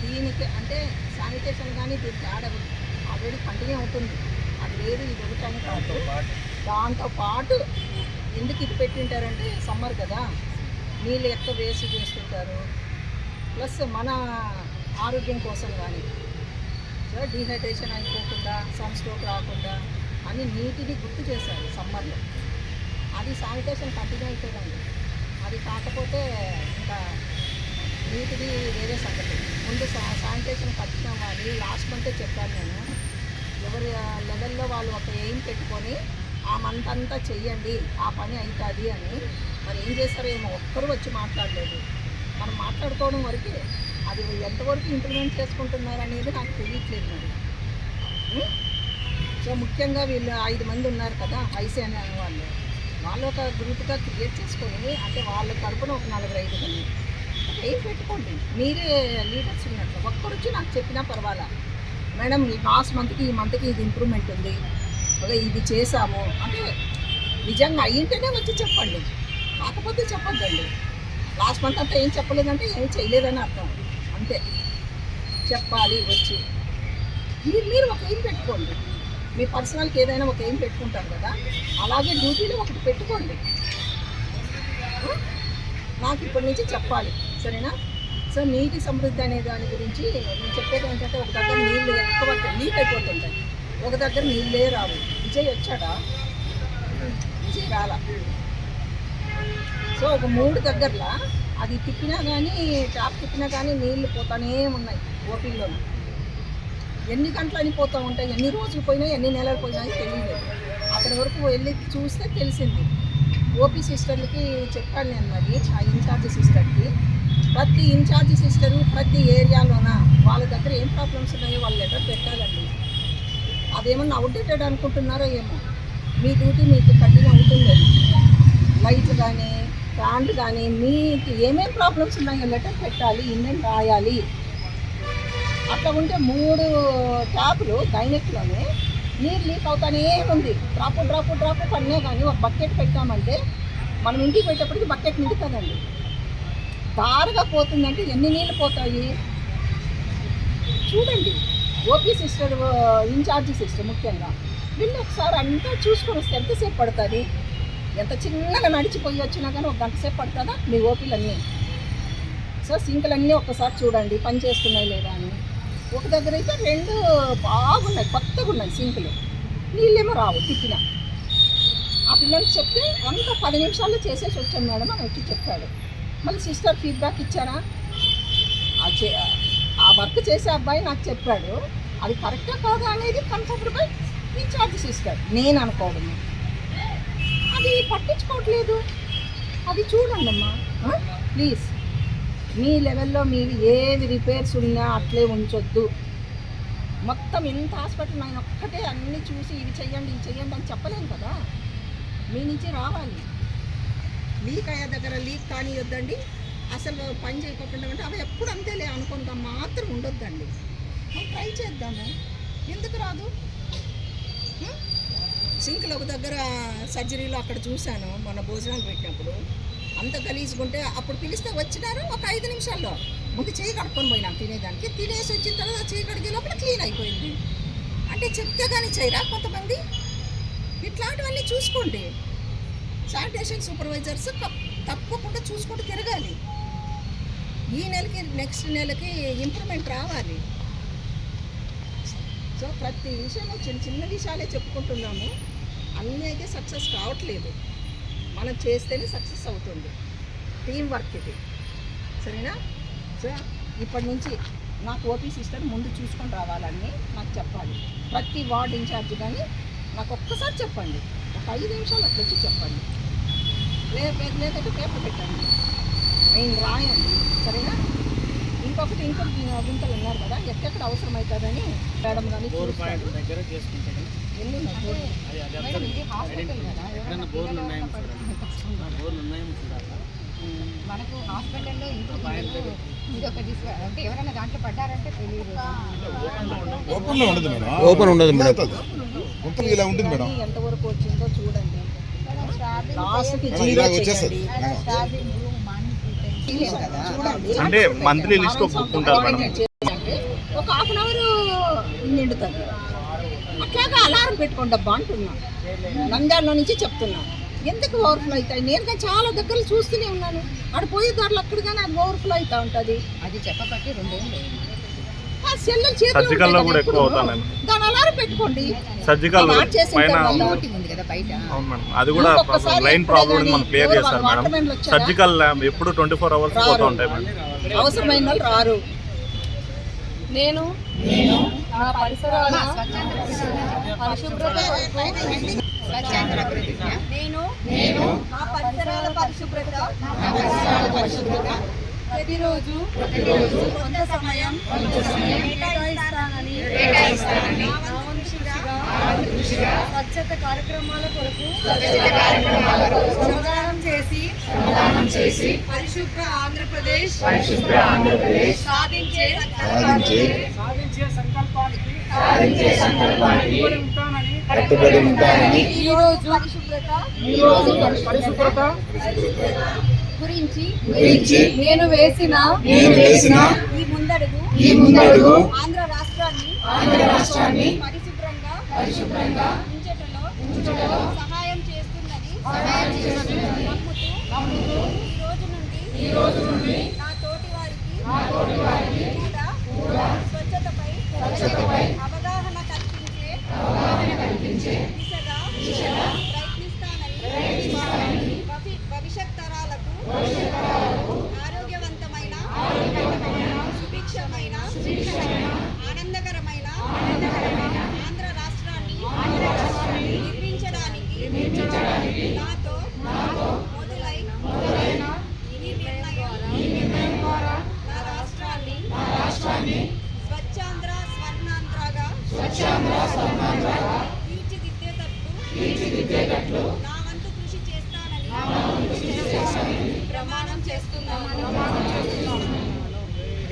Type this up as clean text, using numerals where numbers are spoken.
దీనికి అంటే శానిటేషన్ కానీ దీనికి ఆల్రెడీ కంటిన్యూ అవుతుంది. అది లేదు ఇది ఒకటని కాదు, దాంతోపాటు ఎందుకు ఇది పెట్టింటారంటే సమ్మర్ కదా, నీళ్ళు ఎక్కువ వేస్ట్ చేస్తుంటారు. ప్లస్ మన ఆరోగ్యం కోసం కానీ డీహైడ్రేషన్ అయిపోకుండా సన్ స్ట్రోక్ రాకుండా అని నీటిని గుర్తు చేశారు సమ్మర్లో. అది శానిటేషన్ కంటిన్యూ అవుతుందండి. అది కాకపోతే ఇంకా నీటిది వేరే సంగతి. ముందు శానిటేషన్ కంటిన్యూ అవ్వాలి. లాస్ట్ మంతే చెప్పాను నేను, ఎవరి లెవెల్లో వాళ్ళు ఒక ఎయిమ్ పెట్టుకొని ఆ మంత్ అంతా చెయ్యండి, ఆ పని అవుతుంది అని. మరి ఏం చేస్తారో ఏమో, ఒక్కరు వచ్చి మాట్లాడలేదు. మనం మాట్లాడుకోవడం వరకే, అది ఎంతవరకు ఇంప్లిమెంట్ చేసుకుంటున్నారు అనేది నాకు తెలియట్లేదు మరి. సో ముఖ్యంగా వీళ్ళు 5 మంది ఉన్నారు కదా ఐసీ అనే వాళ్ళు ఒక గ్రూప్గా క్రియేట్ చేసుకొని, అంటే వాళ్ళ తరపున ఒక 4-5 మంది ఏం పెట్టుకోండి. మీరే లీడర్స్ ఉన్నట్లు ఒక్కరు వచ్చి నాకు చెప్పినా పర్వాలా, మేడం ఈ లాస్ట్ మంత్కి ఈ మంత్కి ఇది ఇంప్రూవ్మెంట్ ఉంది, ఇది చేసాము అంటే నిజంగా అయ్యింటేనే వచ్చి చెప్పండి, కాకపోతే చెప్పొద్దండి. లాస్ట్ మంత్ అంతా ఏం చెప్పలేదంటే ఏం చేయలేదని అర్థం, అంతే. చెప్పాలి వచ్చి. మీరు ఒక ఏం పెట్టుకోండి, మీ పర్సనల్కి ఏదైనా ఒక ఏం పెట్టుకుంటారు కదా, అలాగే డ్యూటీలో ఒకటి పెట్టుకోండి. నాకు ఇప్పటి నుంచి చెప్పాలి, సరేనా? సో నీటి సమృద్ధి అనే దాని గురించి నేను చెప్పేది ఏంటంటే, ఒక దగ్గర నీళ్ళు ఎక్కువ లీక్ అయిపోతుంటాయి, ఒక దగ్గర నీళ్ళే రావు. విజయ్ వచ్చాడా? విజయ్ రాలా. సో ఒక 3 దగ్గరలో అది తిప్పినా కానీ, ట్యాప్ తిప్పినా కానీ నీళ్ళు పోతానే ఉన్నాయి ఓపీల్లో. ఎన్ని గంటలు అని పోతూ ఉంటాయి, ఎన్ని రోజులు పోయినాయి, ఎన్ని నెలలు పోయినాయి తెలియలేదు. అక్కడి వరకు వెళ్ళి చూస్తే తెలిసింది. ఓపీ సిస్టర్లకి చెప్పాను నేను మరి, ఆ ఇన్ఛార్జ్ సిస్టర్కి. ప్రతి ఇన్ఛార్జ్ సిస్టరు ప్రతి ఏరియాలోన వాళ్ళ దగ్గర ఏం ప్రాబ్లమ్స్ ఉన్నాయో వాళ్ళు లెటర్ పెట్టాలండి. అదేమన్నా అవుట్డేటెడ్ అనుకుంటున్నారో ఏమో, మీ డ్యూటీ మీకు కంటిన్యూ అవుతుంది. అది లైట్లు కానీ ఫ్యాన్లు కానీ మీకు ఏమేమి ప్రాబ్లమ్స్ ఉన్నాయో లెటర్ పెట్టాలి, ఇన్నేం రాయాలి. అట్లా ఉంటే 3 ట్యాపులు డైనెక్ట్లోనే నీరు లీక్ అవుతానే ఉంది. డ్రాపు పడినా కానీ ఒక బకెట్ పెట్టామంటే మనం ఇంటికి పెట్టేప్పటికి బకెట్ నిండుతుందండి. దారుగా పోతుందంటే ఎన్ని నీళ్ళు పోతాయి చూడండి. ఓపీ సిస్టర్, ఇన్ఛార్జి సిస్టర్ ముఖ్యంగా వీళ్ళు ఒకసారి అంతా చూసుకొని వస్తే ఎంతసేపు పడుతుంది? ఎంత చిన్నగా నడిచిపోయి వచ్చినా కానీ ఒక 1 గంట సేపు పడుతుందా మీ ఓపీలన్నీ? సో సింకులన్నీ ఒక్కసారి చూడండి పని చేస్తున్నాయి లేదా అని. ఒక దగ్గర అయితే 2 బాగున్నాయి, కొత్తగా ఉన్నాయి సింకులు, నీళ్ళేమో రావు తిప్పిన. ఆ పిల్లలకి చెప్తే అంత 10 నిమిషాల్లో చేసేసి వచ్చాను మేడం అని వచ్చి చెప్పాడు. మళ్ళీ సిస్టర్ ఫీడ్బ్యాక్ ఇచ్చారా? ఆ వర్క్ చేసే అబ్బాయి నాకు చెప్పాడు. అది కరెక్టా కాదా అనేది కన్ఫర్మ్డ్ బై ఇన్ఛార్జ్ సిస్టర్, నేను అనుకోవడం. అది పట్టించుకోవట్లేదు. అది చూడండి అమ్మా ప్లీజ్. మీ లెవెల్లో మీవి ఏవి రిపేర్స్ ఉన్నా అట్లే ఉంచొద్దు. మొత్తం ఎంత హాస్పిటల్ ఆయన ఒక్కటే అన్నీ చూసి ఇవి చెయ్యండి అని చెప్పలేను కదా. మీ నుంచి రావాలి. లీక్ అయ్యే దగ్గర లీక్ కానియొద్దండి, అసలు పని చేయకుండా ఉంటే అవి ఎప్పుడు అంతేలే అనుకుంటా మాత్రం ఉండొద్దండి. మనం ట్రై చేద్దాము, ఎందుకు రాదు? సింక్లో ఒక దగ్గర సర్జరీలో అక్కడ చూశాను మొన్న భోజనాలు పెట్టినప్పుడు, అంత గలీజ్గుంటే అప్పుడు పిలిస్తే వచ్చినారు. ఒక 5 నిమిషాల్లో ముందు చేయి కడుక్కొని పోయినాం తినేదానికి. తినేసి వచ్చిన తర్వాత చేయి కడిగే లోపల క్లీన్ అయిపోయింది. అంటే చెప్తే కానీ చేయరా కొంతమంది? ఇట్లాంటివన్నీ చూసుకోండి. శానిటేషన్ సూపర్వైజర్స్ తప్పకుండా చూసుకుంటూ తిరగాలి. ఈ నెలకి నెక్స్ట్ నెలకి ఇంప్రూవ్మెంట్ రావాలి. సో ప్రతి విషయంలో చిన్న విషయాలే చెప్పుకుంటున్నాము, అన్నీ అయితే సక్సెస్ కావట్లేదు. మనం చేస్తేనే సక్సెస్ అవుతుంది. టీం వర్క్ ఇది, సరేనా? సో ఇప్పటి నుంచి నాకు ఓపీ సిస్టర్ ముందు చూసుకొని రావాలని నాకు చెప్పాలి. ప్రతి వార్డ్ ఇన్ఛార్జ్ కానీ నాకు ఒక్కసారి చెప్పండి, ఒక 5 నిమిషాలు అట్లా వచ్చి చెప్పండి. లేదంటే పేపర్ పెట్టండి, నేను రాయండి, సరేనా? ఇంకొకటి గుంతలు ఉన్నారు కదా, ఎక్కడెక్కడ అవసరం అవుతుందని మేడం కానీ ఎన్ని మనకు హాస్పిటల్లో అంటే ఎవరైనా దాంట్లో పడ్డారంటే తెలియదు. ఓపెన్ ఉండదు మేడం, ఇలా ఉంటుంది మేడం. ఎంతవరకు వచ్చిందో చూడండి. అంటే మంత్లీ లిస్ట్ ఒక బుక్ ఉంటారు మేడం. హాఫ్ అన్ అవర్ నిండుతుంది. అట్లాగా అలారం పెట్టుకోండి అబ్బా అంటున్నా. నంద్యాలలో నుంచి చెప్తున్నా, ఎందుకు ఓవర్ఫ్లో అవుతాయి? నేను చాలా దగ్గర చూస్తూనే ఉన్నాను. ఆడ పోయే దారిలో అక్కడ కానీ అది ఓవర్ఫ్లో అవుతూ ఉంటుంది. అది చెప్పబట్టి 2 ఏళ్ళు ఆ సెల్లు చేతిలో సర్జికల్లో ఉంటాయి కూడా కదా ఎక్కువ ఎప్పుడూ. అవుతాను దాని అలారం పెట్టుకోండి. సర్జికల్ ఆన్ చేసిన పైన తర్వాత ఇంకోటి ఉంది కదా బయట. అవును మేడం, అది కూడా ఒక్కొక్కసారి లైన్ ఎప్పుడే ప్రాబ్లం కానీ మనం క్లియర్ ఎవరు చేస్తారు వాటర్ మేడం. మ్యాన్లు వచ్చారా? సర్జికల్ ల్యాబ్ ఎప్పుడు 24 అవర్స్ రారు. పోతూ ఉంటాయి మేడం. అవసరమైన వాళ్ళు రారు. నేను నా పరిసరాల స్వచ్ఛాంధ్ర పరిశుభ్రత కొరకు స్వచ్ఛాంధ్ర ప్రతిజ్ఞ. నేను నా పరిసరాల పరిశుభ్రత ప్రతిరోజు కొంత సమయం కేటాయిస్తానని నా వంతు కృషిగా స్వచ్ఛత కార్యక్రమాల కొరకు శ్రమదానం చేసి పరిశుభ్ర ఆంధ్రప్రదేశ్ సాధించే సంకల్పానికి కట్టుబడి ఉంటానని ఈ రోజు పరిశుభ్రత గురించి నేను వేసిన ఈ ముందడుగు ఆంధ్ర రాష్ట్రాన్ని పరిశుభ్రంగా ఉంచటలో సహాయం చేస్తున్నది నమ్ముతూ ఈ రోజు నుండి నా తోటి వారికి కూడా స్వచ్ఛతపై అవగాహన కల్పించే దిశగా ప్రయత్నిస్తానని భవిష్యత్ తరాలకు ఆరోగ్యవంతమైన సుభిక్షమైన ఆనందకరమైన ఆంధ్ర రాష్ట్రాన్ని నిర్మించడానికి నాతో మొదలైన ఈ నిర్ణయం ద్వారా నా రాష్ట్రాన్ని స్వచ్ఛాంధ్ర స్వర్ణాంధ్రగా తీర్చిదిద్దేటట్లు నా వంతు కృషి చేస్తానని ప్రమాణం చేస్తున్నాను.